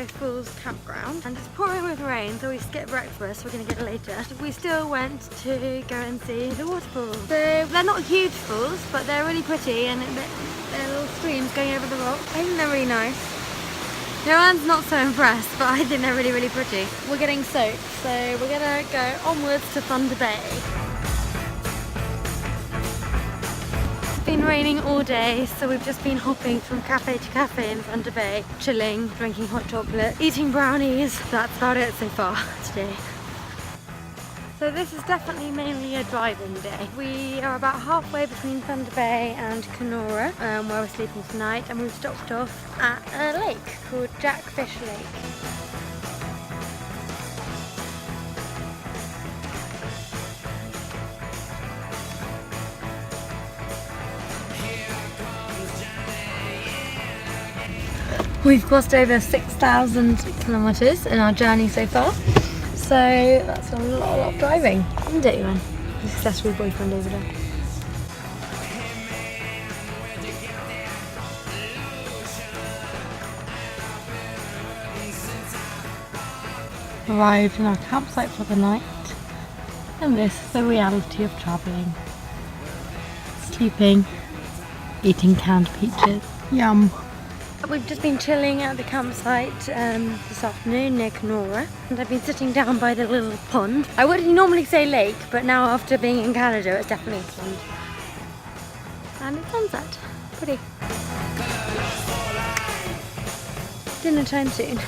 Falls campground and it's pouring with rain, so we skipped breakfast. We're going to get it later. We still went to go and see the waterfalls. So they're not huge falls, but they're really pretty, and they're little streams going over the rock. I think they're really nice. No one's not so impressed, but I think they're really, really pretty. We're getting soaked, so we're going to go onwards to Thunder Bay. Been raining all day, so we've just been hopping from cafe to cafe in Thunder Bay, chilling, drinking hot chocolate, eating brownies. That's about it so far today. So this is definitely mainly a driving day. We are about halfway between Thunder Bay and Kenora, where we're sleeping tonight, and we've stopped off at a lake called Jackfish Lake. We've crossed over 6,000 kilometres in our journey so far, so that's a lot of driving, isn't it, Ewan? A successful boyfriend over there. Arrived in our campsite for the night, and this is the reality of travelling. Sleeping, eating canned peaches, yum. We've just been chilling at the campsite this afternoon near Kenora, and I've been sitting down by the little pond. I wouldn't normally say lake, but now after being in Canada it's definitely a pond. And it's sunset. Pretty. Dinner time soon.